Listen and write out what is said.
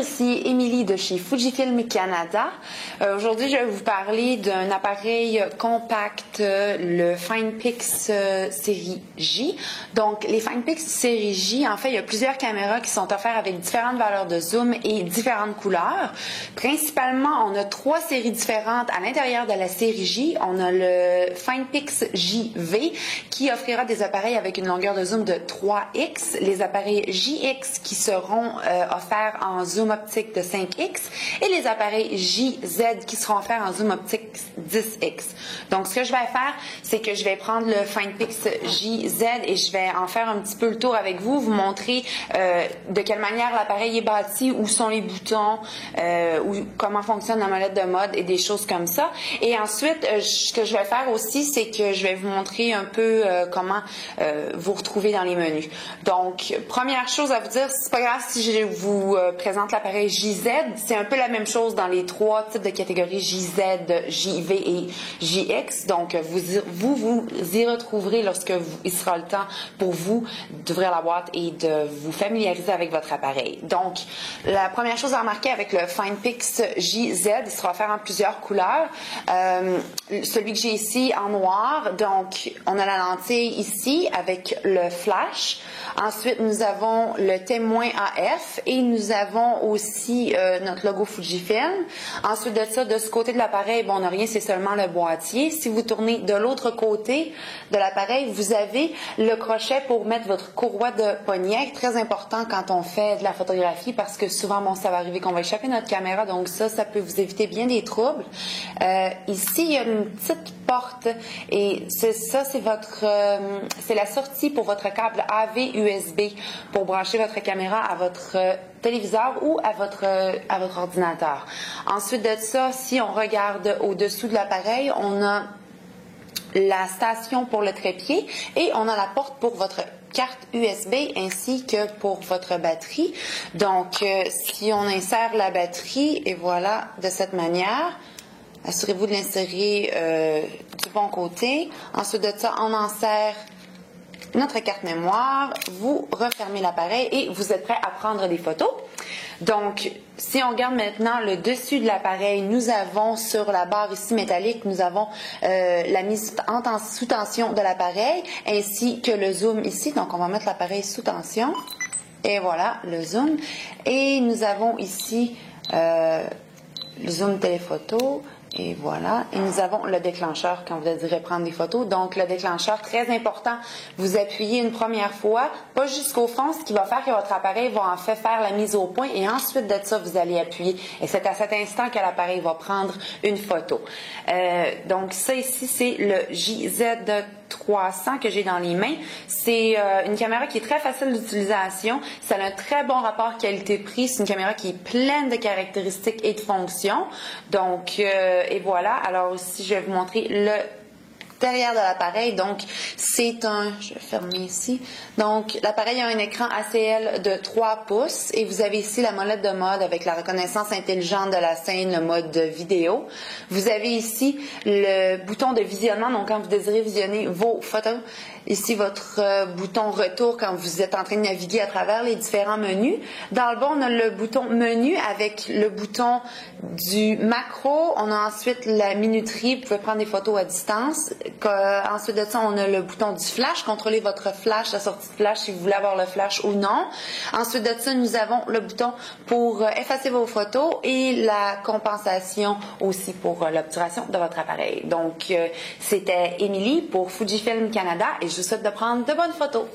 ici Émilie de chez Fujifilm Canada. Aujourd'hui, je vais vous parler d'un appareil compact, le FinePix série J. Donc, les FinePix série J, en fait, il y a plusieurs caméras qui sont offertes avec différentes valeurs de zoom et différentes couleurs. Principalement, on a 3 séries différentes à l'intérieur de la série J. On a le FinePix JV qui offrira des appareils avec une longueur de zoom de 3x, les appareils JX qui seront offerts en zoom optique de 5x et les appareils JZ qui seront offerts en zoom optique 10x. Donc, ce que je vais faire, c'est que je vais prendre le FinePix JZ et je vais en faire un petit peu le tour avec vous, vous montrer de quelle manière l'appareil est bâti, où sont les boutons, comment fonctionne la molette de mode et des choses comme ça. Et ensuite, ce que je vais faire aussi, c'est que je vais vous montrer un peu comment vous retrouver dans les menus. Donc, première chose à vous dire, c'est pas grave si je vous présente l'appareil JZ, c'est un peu la même chose dans les 3 types de catégories JZ, JV et JX. Donc, vous y retrouverez lorsque il sera le temps pour vous d'ouvrir la boîte et de vous familiariser avec votre appareil. Donc, la première chose à remarquer avec le FinePix JZ, il sera offert en plusieurs couleurs. Celui que j'ai ici en noir, donc on a la lentille ici avec le flash. Ensuite, nous avons le témoin AF et nous avons aussi notre logo Fujifilm. Ensuite de ça, de ce côté de l'appareil, bon, on n'a rien, c'est seulement le boîtier. Si vous tournez de l'autre côté de l'appareil, vous avez le crochet pour mettre votre courroie de poignet. Très important quand on fait de la photographie parce que souvent, bon, ça va arriver qu'on va échapper notre caméra. Donc ça peut vous éviter bien des troubles. Ici, il y a une petite porte et c'est la sortie pour votre câble AV USB pour brancher votre caméra à votre téléviseur ou à votre ordinateur. Ensuite de ça, si on regarde au-dessous de l'appareil, on a la station pour le trépied et on a la porte pour votre carte USB ainsi que pour votre batterie. Donc, si on insère la batterie, et voilà, de cette manière, assurez-vous de l'insérer du bon côté. Ensuite de ça, on insère notre carte mémoire, vous refermez l'appareil et vous êtes prêt à prendre des photos. Donc, si on regarde maintenant le dessus de l'appareil, nous avons sur la barre ici métallique, nous avons la mise sous tension de l'appareil ainsi que le zoom ici. Donc, on va mettre l'appareil sous tension et voilà le zoom. Et nous avons ici le zoom téléphoto. Et voilà. Et nous avons le déclencheur quand vous désirez prendre des photos. Donc, le déclencheur, très important, vous appuyez une première fois, pas jusqu'au fond, ce qui va faire que votre appareil va en fait faire la mise au point et ensuite de ça, vous allez appuyer. Et c'est à cet instant que l'appareil va prendre une photo. Donc, ça ici, c'est le JZ300 que j'ai dans les mains. C'est une caméra qui est très facile d'utilisation. Ça a un très bon rapport qualité-prix. C'est une caméra qui est pleine de caractéristiques et de fonctions. Donc, et voilà. Alors ici, je vais vous montrer le derrière de l'appareil. Donc, c'est je vais fermer ici. Donc, l'appareil a un écran ACL de 3 pouces et vous avez ici la molette de mode avec la reconnaissance intelligente de la scène, le mode vidéo. Vous avez ici le bouton de visionnement, donc quand vous désirez visionner vos photos. Ici, votre bouton retour quand vous êtes en train de naviguer à travers les différents menus. Dans le bas, on a le bouton menu avec le bouton du macro. On a ensuite la minuterie. Vous pouvez prendre des photos à distance. Ensuite de ça, on a le bouton du flash. Contrôlez votre flash, la sortie de flash, si vous voulez avoir le flash ou non. Ensuite de ça, nous avons le bouton pour effacer vos photos et la compensation aussi pour l'obturation de votre appareil. Donc, c'était Émilie pour Fujifilm Canada et je vous souhaite de prendre de bonnes photos.